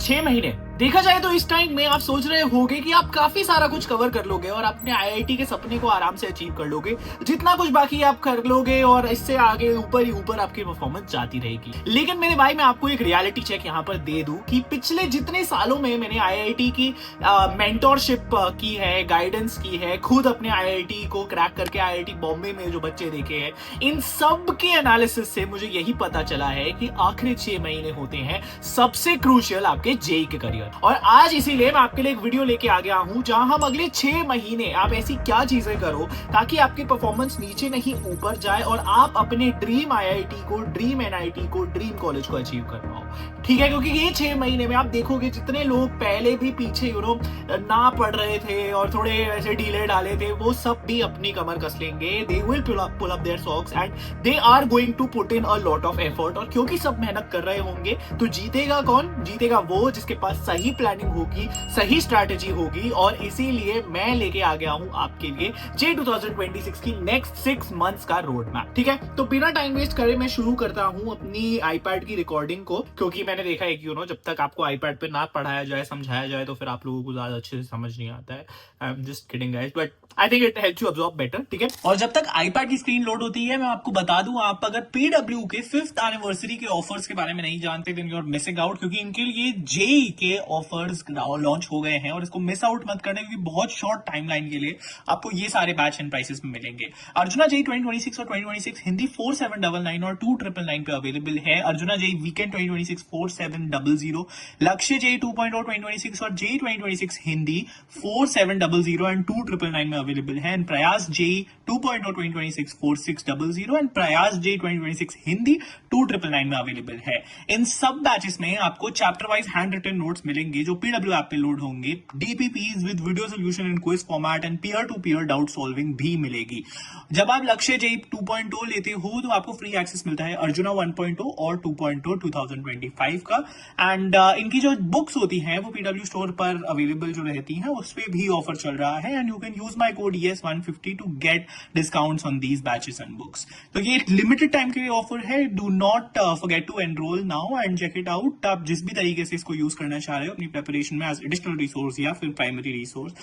6 महीने देखा जाए तो इस टाइम में आप सोच रहे होगे कि आप काफी सारा कुछ कवर कर लोगे और अपने आईआईटी के सपने को आराम से अचीव कर लोगे। जितना कुछ बाकी आप कर लोगे और इससे आगे ऊपर ही ऊपर आपकी परफॉर्मेंस जाती रहेगी। लेकिन मेरे भाई मैं आपको एक रियलिटी चेक यहाँ पर दे दूं कि पिछले जितने सालों में मैंने आईआईटी की मेंटोरशिप की है, गाइडेंस की है, खुद अपने आईआईटी को क्रैक करके आईआईटी बॉम्बे में जो बच्चे देखे हैं, इन सब के एनालिसिस से मुझे यही पता चला है कि आखिरी 6 महीने होते हैं सबसे क्रूशियल आपके जेई के करियर। और आज इसीलिए मैं आपके लिए एक वीडियो लेके आ गया हूं जहां हम अगले 6 महीने आप ऐसी क्या चीजें करो ताकि आपकी परफॉर्मेंस नीचे नहीं ऊपर जाए और आप अपने ड्रीम आईआईटी को, ड्रीम एनआईटी को, ड्रीम कॉलेज को अचीव कर पाओ। ठीक है, क्योंकि ये 6 महीने में आप देखोगे जितने लोग पहले भी पीछे ना पढ़ रहे थे और थोड़े ऐसे ढीले डाले थे, वो सब भी अपनी कमर कस लेंगे। They will pull up their socks and they are going to put in a lot of effort. और क्योंकि सब मेहनत कर रहे होंगे तो जीतेगा कौन? जीतेगा वो जिसके पास सही प्लानिंग होगी, सही स्ट्रैटेजी होगी। और इसीलिए मैं लेके आ गया हूं आपके लिए जे 2026 की नेक्स्ट 6 मंथ्स का रोड मैप। ठीक है, तो बिना टाइम वेस्ट करे मैं शुरू करता हूं अपनी आईपैड की रिकॉर्डिंग को, क्योंकि मैंने देखा है कि जब तक आपको आईपैड पे ना पढ़ाया जाए, समझाया जाए, तो फिर आप लोगों को ज्यादा अच्छे से समझ नहीं आता है। I am just kidding guys, but I think it helps you absorb better. ठीक है, और जब तक आईपैड की स्क्रीन लोड होती है मैं आपको बता दूं, आप अगर पीडब्ल्यू के 5th एनिवर्सरी के ऑफर्स के बारे में नहीं जानते then you are missing out, क्योंकि इनके लिए जेई के ऑफर्स लॉन्च हो गए हैं और इसको मिस आउट मत करना, क्योंकि बहुत शॉर्ट टाइमलाइन के लिए आपको ये सारे बैच एंड प्राइसेस में मिलेंगे। अर्जुना जेई 2026 और 2026 हिंदी 4799 और 2999 पे अवेलेबल है। अर्जुना जेई वीकेंड 2026 4700, लक्ष्य जेई 2.0 2026 और जेई 2026 हिंदी 4700 एंड 2999 में अवेलेबल है। And Prayas JEE 2.0 2026 4600 and Prayas JEE 2026 Hindi 2999 में अवेलेबल है। इन सब बैचेस में आपको chapter wise handwritten notes मिलेंगे जो पीडब्ल्यू ऐप पे लोड होंगे, DPPs with video solution in quiz format and peer to peer doubt solving भी मिलेगी। जब आप लक्ष्य जेई 2.0 लेते हो तो आपको फ्री एक्सेस मिलता है अर्जुना 1.0 और 2.0 2025 का। एंड इनकी जो बुक्स होती हैं वो पीडब्ल्यू स्टोर पर अवेलेबल जो रहती हैं उस पर भी ऑफर चल रहा है। And you can use my code ES150 to get discounts on these batches and books. तो ये लिमिटेड टाइम के लिए ऑफर है। Do not forget to enrol now and check it out. आप जिस भी तरीके से इसको यूज करना चाह रहे हो अपनी प्रिपरेशन में एज एडिशनल रिसोर्स या फिर प्राइमरी रिसोर्स,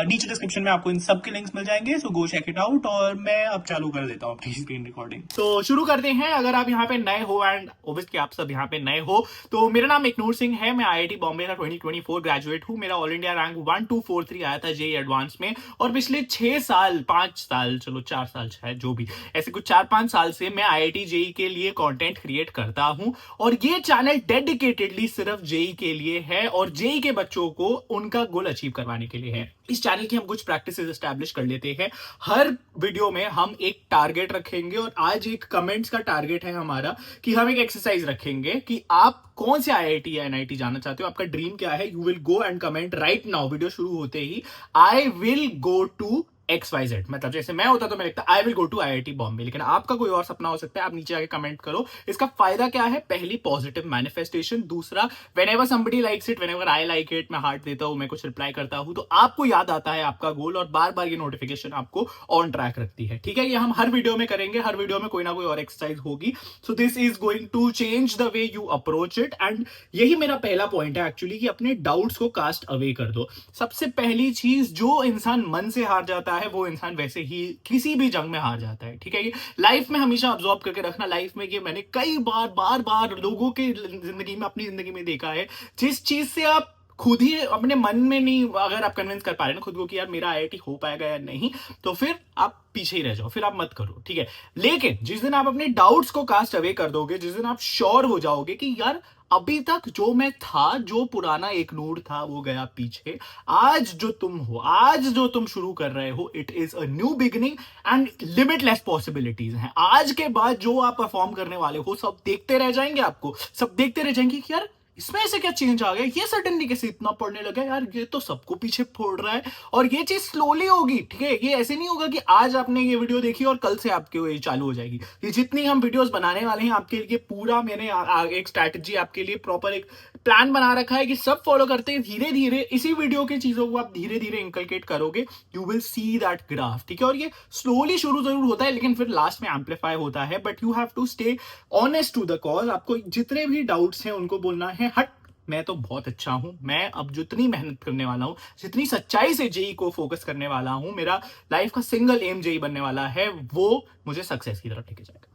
नीचे डिस्क्रिप्शन में आपको इन सब के लिंक्स मिल जाएंगे, सो गो चेक इट आउट। और मैं अब चालू कर देता हूँ अपनी स्क्रीन रिकॉर्डिंग। तो शुरू करते हैं। अगर आप यहाँ पे नए हो एंड ऑब्वियसली आप सब यहाँ पे नए हो, तो मेरा नाम एकनूर सिंह है। मैं आईआईटी बॉम्बे का 2024 ग्रेजुएट हूँ। मेरा ऑल इंडिया रैंक 1243 आया था जेई एडवांस में। और पिछले 6 साल 5 साल, चलो 4 साल शायद, जो भी ऐसे कुछ 4-5 साल से मैं आईआईटी जेई के लिए कंटेंट क्रिएट करता हूं। और ये चैनल डेडिकेटेडली सिर्फ जेई के लिए है और जेई के बच्चों को उनका गोल अचीव करवाने के लिए है। इस चैनल की हम कुछ प्रैक्टिसेस एस्टैब्लिश कर लेते हैं। हर वीडियो में हम एक टारगेट रखेंगे और आज एक कमेंट्स का टारगेट है हमारा कि हम एक एक्सरसाइज रखेंगे कि आप कौन से आईआईटी या एनआईटी जाना चाहते हो, आपका ड्रीम क्या है। You will go and comment right now, video शुरू होते ही, I will go to XYZ। मतलब जैसे मैं होता तो मैं लिखता I will go to IIT Bombay, लेकिन आपका कोई और सपना हो सकता है। आप नीचे आके कमेंट करो। इसका फायदा क्या है? पहली, पॉजिटिव मैनिफेस्टेशन। दूसरा, whenever somebody likes it, whenever I like it, मैं हार्ट देता हूं, मैं कुछ रिप्लाई करता हूं, तो आपको याद आता है आपका गोल और बार बार ये नोटिफिकेशन आपको ऑन ट्रैक रखती है। ठीक है, ये हम हर वीडियो में करेंगे। हर वीडियो में कोई ना कोई और एक्सरसाइज होगी। So this is going to change the way you approach it. And यही मेरा पहला पॉइंट है एक्चुअली, कि अपने डाउट्स को कास्ट अवे कर दो। सबसे पहली चीज, जो इंसान मन से हार जाता है वो इंसान वैसे ही किसी भी जंग में हार जाता है। ठीक है, ये लाइफ में हमेशा ऑब्जर्व करके रखना। लाइफ में ये मैंने कई बार लोगों के जिंदगी में, अपनी जिंदगी में देखा है, जिस चीज से आप खुद ही अपने मन में नहीं, अगर आप कन्विंस कर पा रहे हैं ना खुद को कि यार मेरा आईआईटी हो पाएगा या नहीं, तो फिर आप पीछे ही रह जाओ, फिर आप मत करो। ठीक है, लेकिन जिस दिन आप अपने डाउट्स को कास्ट अवे कर दोगे, जिस दिन आप श्योर हो जाओगे कि यार अभी तक जो मैं था, जो पुराना एकनूर था वो गया पीछे, आज जो तुम हो, आज जो तुम शुरू कर रहे हो, it is a new beginning and limitless possibilities हैं। आज के बाद जो आप परफॉर्म करने वाले हो सब देखते रह जाएंगे, आपको सब देखते रह जाएंगे कि यार इसमें ऐसे क्या चेंज आ गया, ये सडनली कैसे इतना पढ़ने लगा, यार ये तो सबको पीछे फोड़ रहा है। और ये चीज स्लोली होगी। ठीक है, ये ऐसे नहीं होगा कि आज आपने ये वीडियो देखी और कल से आपके ये चालू हो जाएगी। ये जितनी हम वीडियोस बनाने वाले हैं आपके लिए, पूरा मैंने एक स्ट्रैटेजी आपके लिए, प्रॉपर एक प्लान बना रखा है कि सब फॉलो करते हैं धीरे धीरे। इसी वीडियो की चीजों को आप धीरे धीरे इंकलकेट करोगे, you will see that graph. ठीक है, और ये स्लोली शुरू जरूर होता है लेकिन फिर लास्ट में एम्पलीफाई होता है। But you have to stay honest to the cause. आपको जितने भी डाउट्स हैं उनको बोलना है, हट मैं तो बहुत अच्छा हूं। मैं अब जितनी मेहनत करने वाला हूं, जितनी सच्चाई से जेई को फोकस करने वाला हूं, मेरा लाइफ का सिंगल एम जेई बनने वाला है, वो मुझे सक्सेस की तरफ लेके जाएगा।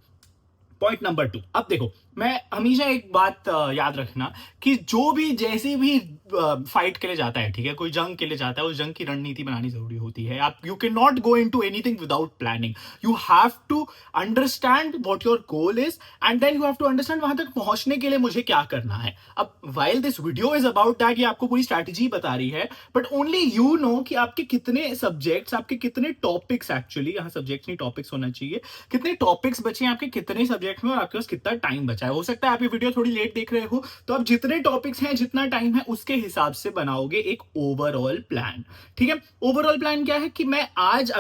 पॉइंट नंबर 2, अब देखो, मैं हमेशा एक बात याद रखना कि जो भी जैसी भी फाइट के लिए जाता है, ठीक है, कोई जंग के लिए जाता है, उस जंग की रणनीति बनानी जरूरी होती है। आप you can not go into anything without planning. You have to understand what your goal is and then you have to understand वहां तक पहुंचने के लिए मुझे क्या करना है। अब while this video is about that, ये आपको पूरी स्ट्रैटेजी बता रही है, बट ओनली यू नो कि आपके कितने सब्जेक्ट्स, आपके कितने टॉपिक्स, एक्चुअली यहाँ सब्जेक्ट्स नहीं टॉपिक्स होना चाहिए, कितने टॉपिक्स बचे हैं आपके, कितने सब्जेक्ट में, और आपके पास कितना टाइम बचा है। हो सकता है आप ये वीडियो थोड़ी लेट देख रहे हो, तो आप जितने टॉपिक्स हैं, जितना टाइम है, उसके हिसाब से बनाओगे एक ओवरऑल प्लान। ठीक है, ओवरऑल प्लान क्या है कि मैं आज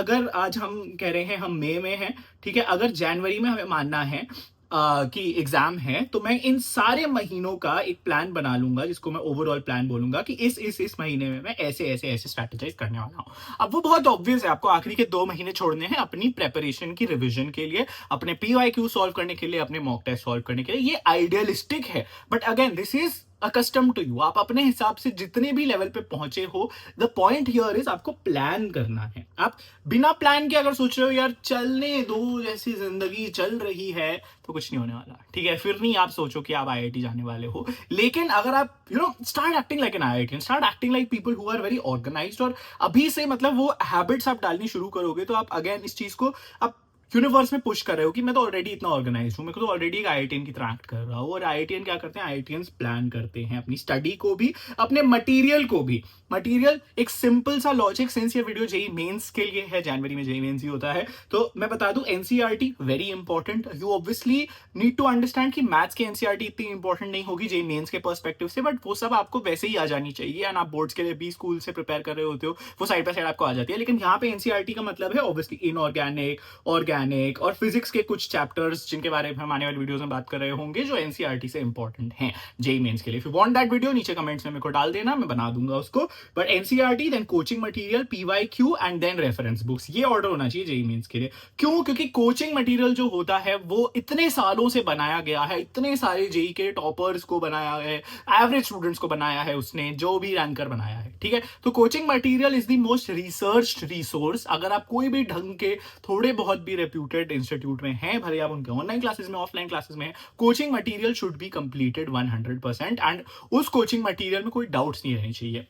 हम कह रहे हैं हम मई में हैं, ठीक है, अगर जनवरी में हमें मानना है कि एग्जाम है, तो मैं इन सारे महीनों का एक प्लान बना लूंगा, जिसको मैं ओवरऑल प्लान बोलूंगा कि इस महीने में मैं ऐसे ऐसे ऐसे स्ट्रैटेजाइज करने वाला हूं। अब वो बहुत ऑब्वियस है, आपको आखिरी के 2 महीने छोड़ने हैं अपनी प्रेपरेशन की, रिवीजन के लिए, अपने PYQ सॉल्व करने के लिए, अपने मॉक टेस्ट सॉल्व करने के लिए। ये आइडियलिस्टिक है, but again this is accustom to you. आप अपने हिसाब से जितने भी लेवल पे पहुंचे हो, द पॉइंट हियर इज आपको प्लान करना है। आप बिना प्लान के अगर सोच रहे हो यार चलने दो, जैसी जिंदगी चल रही है, तो कुछ नहीं होने वाला। ठीक है, फिर नहीं आप सोचो कि आप IIT जाने वाले हो। लेकिन अगर आप start acting like an IIT, start acting like people who are very organised, और अभी से मतलब वो हैबिट्स आप डालनी शुरू करोगे, तो आप अगेन इस चीज को आप यूनिवर्स में पुश कर रहे हो कि मैं तो ऑलरेडी इतना ऑर्गेनाइज हूं, मैं तो ऑलरेडी एक IITian की तरह एक्ट कर रहा हूं। और IITian क्या करते हैं, IITians प्लान करते हैं अपनी स्टडी को भी, अपने मटेरियल को भी। मटेरियल एक सिंपल सा लॉजिक, सिंस ये वीडियो जेई मेंस के लिए है, जनवरी में जेई मेंस ही होता है, तो मैं बता दूं NCERT very important. You obviously need to understand कि मैथ्स की NCERT इतनी इंपॉर्टेंट नहीं होगी जेई मेंस के पर्सपेक्टिव से, बट वो सब आपको वैसे ही आ जानी चाहिए। एंड आप बोर्ड्स के लिए भी स्कूल से प्रिपेयर कर रहे होते हो, वो साइड बाय साइड आपको आ जाती है। लेकिन यहाँ पे NCERT का मतलब है ऑब्वियसली इनऑर्गेनिक, ऑर्गेनिक और फिजिक्स के कुछ चैप्टर्स, जिनके बारे में हम आने वाली वीडियोस में बात कर रहे होंगे, जो NCERT से इंपॉर्टेंट हैं जेई मेंस के लिए। If you want that video, नीचे कमेंट्स में मेरे को डाल देना, मैं बना दूंगा उसको। But NCERT, then coaching material, PYQ and then reference books, ये ऑर्डर होना चाहिए जेई मेंस के लिए। क्यों? क्योंकि कोचिंग मटेरियल जो होता है वो इतने सालों से बनाया गया है, इतने सारे जेई के टॉपर्स को बनाया है, एवरेज स्टूडेंट्स को बनाया है उसने, जो भी रैंकर बनाया है। ठीक है, तो coaching material is the most researched resource. अगर आप कोई भी ढंग के थोड़े बहुत भी रेप्यूटेड इंस्टीट्यूट में हैं, भले आप उनके ऑनलाइन क्लासेस में, ऑफलाइन क्लासेस में, coaching material should be completed 100%। And उस कोचिंग मटेरियल में कोई डाउट्स नहीं रहनी चाहिए।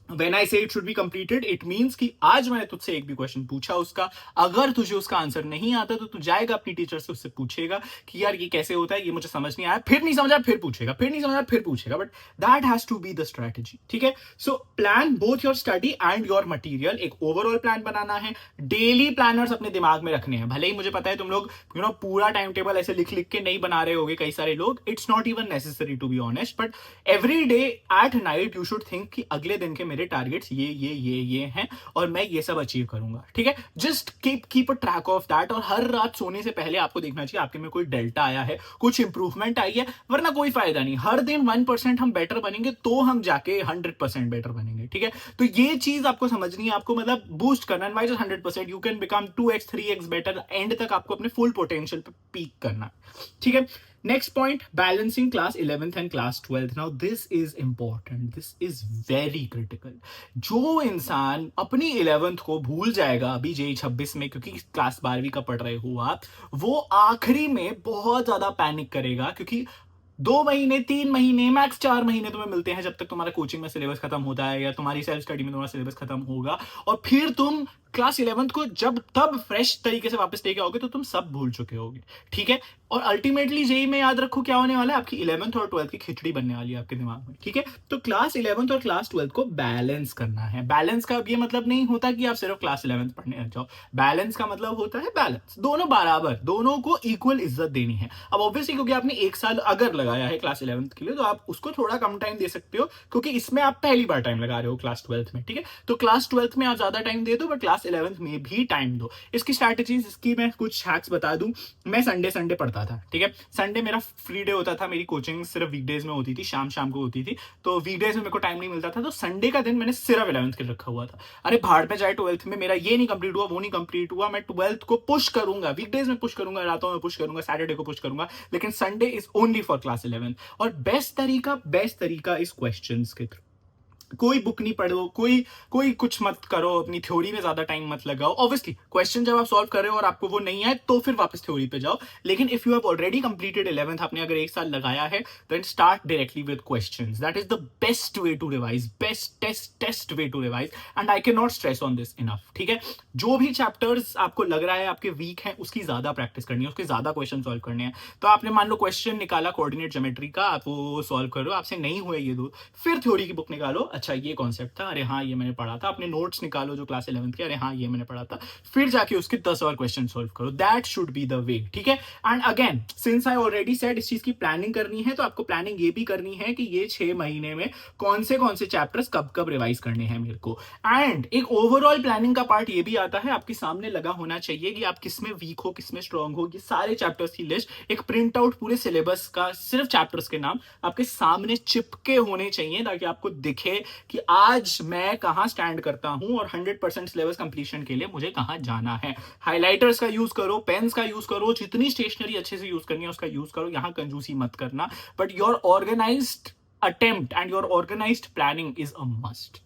When I say it should be completed, it means कि आज मैंने तुझसे एक भी क्वेश्चन पूछा उसका, अगर तुझे उसका आंसर नहीं आता तो तू जाएगा अपनी टीचर से, उससे पूछेगा कि यार ये कैसे होता है, ये मुझे समझ नहीं आया, फिर नहीं समझा फिर पूछेगा, फिर नहीं समझा फिर पूछेगा। But that has to be the strategy. ठीक है, so plan both your study and your material. एक ओवरऑल प्लान बनाना है, डेली प्लानर्स अपने दिमाग में रखने हैं। भले ही मुझे पता है तुम लोग पूरा टाइम टेबल ऐसे लिख लिख के नहीं बना रहे होगे, कई सारे लोग, it's not even necessary to be honest, but every day at night you should think कि अगले दिन के मेरे टारगेट्स ये हैं और मैं ये सब अचीव करूंगा। ठीक है, just keep a track of that. और हर रात सोने से पहले आपको देखना चाहिए आपके में कोई डेल्टा आया है, कुछ इंप्रूवमेंट आई है, वरना कोई फायदा नहीं। हर दिन 1% हम बेटर बनेंगे तो हम जाके 100% बेटर बनेंगे। ठीक है, तो ये चीज आपको समझनी है, आपको मतलब बूस्ट करना है। 100% you can become 2x 3x better, and तक आपको अपने फुल पोटेंशियल पे पीक करना है। ठीक है, next point, balancing class 11th and class 12th. Now this is important, this is very critical. जो इंसान अपनी 11th को भूल जाएगा अभी जेई 26 में, क्योंकि क्लास 12वीं का पढ़ रहे हो आप, वो आखिरी में बहुत ज्यादा पैनिक करेगा, क्योंकि 2 महीने 3 महीने मैक्स 4 महीने तुम्हें मिलते हैं जब तक तुम्हारा कोचिंग में सिलेबस खत्म होता है या तुम्हारी सेल्फ स्टडी में तुम्हारा सिलेबस खत्म होगा, और फिर तुम क्लास 11th को जब तब फ्रेश तरीके से वापस लेके आओगे तो तुम सब भूल चुके होगे। ठीक है, और अल्टीमेटली जेई में याद रखो क्या होने वाला है, आपकी 11th और 12th की खिचड़ी बनने वाली है आपके दिमाग में। ठीक है, तो क्लास 11th और क्लास 12th को बैलेंस करना है। बैलेंस का ये मतलब नहीं होता कि आप सिर्फ क्लास 11th पढ़ने लग जाओ। बैलेंस का मतलब होता है बैलेंस, दोनों बराबर, दोनों को इक्वल इज्जत देनी है। अब ऑब्वियसली क्योंकि आपने 1 साल अगर लगाया है क्लास 11th के लिए, तो आप उसको थोड़ा कम टाइम दे सकते हो, क्योंकि इसमें आप पहली बार टाइम लगा रहे हो क्लास 12th में। ठीक है, तो क्लास 12th में आप ज्यादा टाइम दे दो, बट क्लास 11th में भी टाइम दो। इसकी स्ट्रैटेजीज, इसकी मैं कुछ हैक्स बता दूं। मैं संडे पढ़ता था। ठीक है, संडे मेरा फ्री डे होता था, मेरी कोचिंग सिर्फ वीकडेज में होती थी, शाम को होती थी, तो वीकडेज में मेरे को टाइम नहीं मिलता था, तो संडे का दिन मैंने सिर्फ 11th के लिए रखा हुआ था। अरे भाड़ पे जाए 12th में मेरा ये नहीं कंप्लीट हुआ, वो नहीं कंप्लीट हुआ, मैं 12th को पुश करूंगा, वीकडेज में पुश करूंगा, रातों में पुश करूंगा, सैटरडे को पुश करूंगा, लेकिन Sunday is only for class class 11th। और बेस्ट तरीका इस क्वेश्चंस के थ्रू। कोई बुक नहीं पढ़ो, कोई कुछ मत करो, अपनी थ्योरी में ज्यादा टाइम मत लगाओ। ऑब्वियसली क्वेश्चन जब आप सॉल्व कर रहे हो और आपको वो नहीं आए तो फिर वापस थ्योरी पे जाओ, लेकिन if you have already completed 11th, आपने अगर 1 साल लगाया है, then start directly with questions. That is the best way to revise, best test way to revise, and I can not stress on this enough. ठीक है, जो भी chapters आपको लग रहा है आपके वीक हैं, उसकी ज्यादा प्रैक्टिस करनी है, उसके ज्यादा क्वेश्चन सॉल्व करने हैं। तो आपने मान लो क्वेश्चन निकाला कोऑर्डिनेट ज्योमेट्री का, आप वो सॉल्व करो, आपसे नहीं हुए ये दो, फिर थ्योरी की बुक निकालो, अच्छा ये कॉन्सेप्ट था, अरे हाँ ये मैंने पढ़ा था। अपने नोट्स निकालो जो क्लास 11th के, अरे हाँ ये मैंने पढ़ा था, फिर जाके उसके 10 और क्वेश्चन सॉल्व करो। That should be the way. ठीक है, and again since I already said इस चीज की प्लानिंग करनी है, तो आपको प्लानिंग ये भी करनी है कि ये 6 महीने में कौन से चैप्टर्स कब रिवाइज करने हैं मेरे को। एंड एक ओवरऑल प्लानिंग का पार्ट ये भी आता है, आपके सामने लगा होना चाहिए कि आप किसमें वीक हो, किसमें स्ट्रांग हो। ये सारे चैप्टर्स की लिस्ट, एक प्रिंट आउट पूरे सिलेबस का, सिर्फ चैप्टर्स के नाम आपके सामने चिपके होने चाहिए, ताकि आपको दिखे कि आज मैं कहां स्टैंड करता हूं और 100% सिलेबस कंप्लीशन के लिए मुझे कहां जाना है। हाइलाइटर्स का यूज करो, पेन्स का यूज करो, जितनी स्टेशनरी अच्छे से यूज करनी है उसका यूज करो, यहां कंजूसी मत करना। But your organised attempt and your organised planning is a must.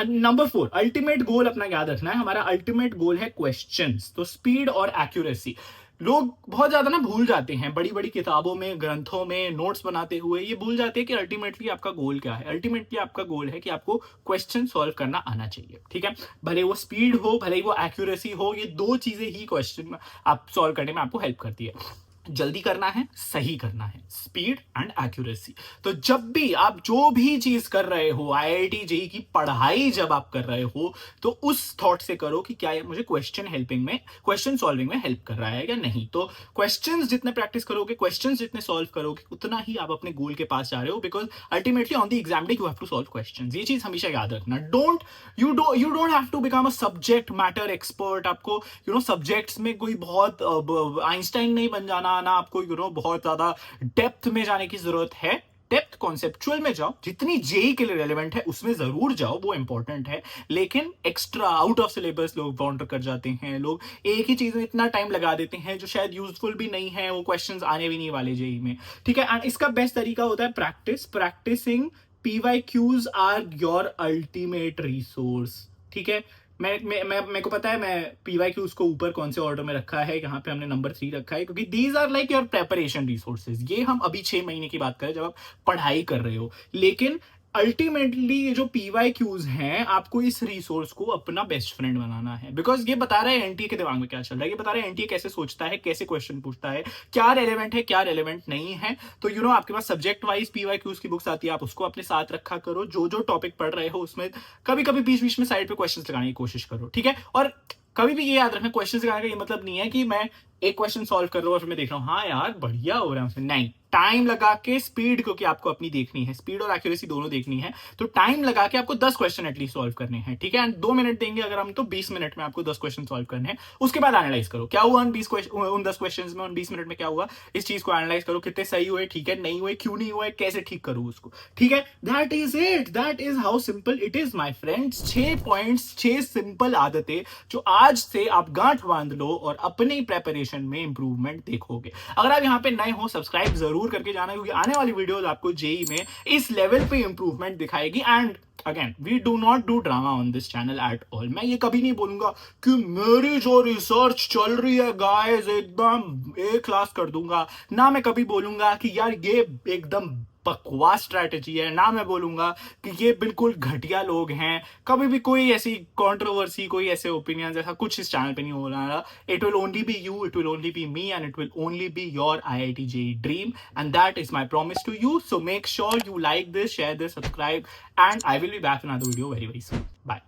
Number 4, ultimate goal अपना याद रखना है। हमारा अल्टीमेट गोल है क्वेश्चंस, तो स्पीड और एक्यूरेसी। लोग बहुत ज्यादा ना भूल जाते हैं, बड़ी बड़ी किताबों में, ग्रंथों में नोट्स बनाते हुए ये भूल जाते हैं कि अल्टीमेटली आपका गोल क्या है। अल्टीमेटली आपका गोल है कि आपको क्वेश्चन सॉल्व करना आना चाहिए। ठीक है, भले वो स्पीड हो, भले वो एक्यूरेसी हो, ये दो चीजें ही क्वेश्चन आप सॉल्व करने में आपको हेल्प करती है। जल्दी करना है, सही करना है, स्पीड एंड एक्यूरेसी। तो जब भी आप जो भी चीज कर रहे हो, आईआईटी जेईई की पढ़ाई जब आप कर रहे हो, तो उस थॉट से करो कि क्या ये मुझे क्वेश्चन सॉल्विंग में हेल्प कर रहा है या नहीं। तो क्वेश्चंस जितने प्रैक्टिस करोगे, क्वेश्चंस जितने सॉल्व करोगे, उतना ही आप अपने गोल के पास जा रहे हो, because ultimately on the exam day you have to solve questions. ये चीज हमेशा याद रखना। You don't have to become a subject matter expert. आपको सब्जेक्ट्स में कोई बहुत आइंस्टाइन नहीं बन जाना ना, आपको बहुत ज्यादा डेप्थ में जाने की जरूरत है। डेप्थ कॉन्सेप्चुअल में जाओ, जितनी जेई के लिए रेलेवेंट है उसमें जरूर जाओ, वो इंपॉर्टेंट है। लेकिन एक्स्ट्रा आउट ऑफ सिलेबस लोग वांडर कर जाते हैं, लोग एक ही चीज में इतना टाइम लगा देते हैं जो शायद यूजफुल भी नहीं है, वो क्वेश्चंस आने भी नहीं वाले जेई में। ठीक है, एंड इसका बेस्ट तरीका होता है practising. PYQs are your ultimate resource. ठीक है, मेरे को पता है मैं PYQs को ऊपर कौन से ऑर्डर में रखा है, यहाँ पे हमने नंबर 3 रखा है, क्योंकि these are like your preparation resources. ये हम अभी 6 महीने की बात करें जब आप पढ़ाई कर रहे हो, लेकिन अल्टीमेटली ये जो PYQs हैं, आपको इस रिसोर्स को अपना बेस्ट फ्रेंड बनाना है। बिकॉज ये बता रहा है एनटीए के दिमाग में क्या चल रहा है, ये बता रहा है एनटीए कैसे सोचता है, कैसे क्वेश्चन पूछता है, क्या रेलेवेंट है, क्या रेलेवेंट नहीं है। तो आपके पास सब्जेक्ट वाइज PYQs की बुक्स आती है, आप उसको अपने साथ रखा करो। जो टॉपिक पढ़ रहे हो उसमें कभी कभी बीच बीच में साइड पे क्वेश्चन लगाने की कोशिश करो। ठीक है, और कभी भी ये याद रखना, क्वेश्चन लगाने का ये मतलब नहीं है कि मैं एक क्वेश्चन सॉल्व कर रहा हूँ और फिर मैं देख रहा हूँ हाँ यार बढ़िया हो रहा है, नहीं। टाइम लगा के स्पीड, क्योंकि आपको अपनी देखनी है, स्पीड और एक्यूरेसी दोनों देखनी है, तो टाइम लगा के आपको 10 क्वेश्चन एटलीस्ट सॉल्व करने हैं। ठीक है, एंड 2 मिनट देंगे अगर हम, तो 20 मिनट में आपको 10 क्वेश्चन सॉल्व करने हैं। उसके बाद एनालाइज करो क्या हुआ उन 10 क्वेश्चन में, उन 20 मिनट में क्या हुआ, इस चीज को एनालाइज करो, कितने सही हुए, ठीक है, नहीं हुए, क्यों नहीं हुए, कैसे ठीक करो उसको। ठीक है, that is it, that is how simple it is my friends. 6 points, 6 simple आदतें जो आज से आप गांठ बांध लो और अपने प्रेपरेशन में इंप्रूवमेंट देखोगे। अगर आप यहाँ पे नए हो, सब्सक्राइब जरूर करके जाना, क्योंकि आने वाली वीडियोस आपको जेई में इस लेवल पे इंप्रूवमेंट दिखाएगी। And again, we do not do drama on this channel at all. मैं ये कभी नहीं बोलूंगा कि मेरी जो रिसर्च चल रही है गाइस एकदम A क्लास कर दूंगा, ना मैं कभी बोलूंगा कि यार ये एकदम बकवास स्ट्रैटेजी है, ना मैं बोलूंगा कि ये बिल्कुल घटिया लोग हैं। कभी भी कोई ऐसी कंट्रोवर्सी, कोई ऐसे ओपिनियंस, ऐसा कुछ इस चैनल पे नहीं हो रहा। It will only be you, it will only be me, and it will only be your IIT JEE dream, and that is my promise to you. So make sure you like this, share this, subscribe, and I will be back in another video very, very soon. Bye.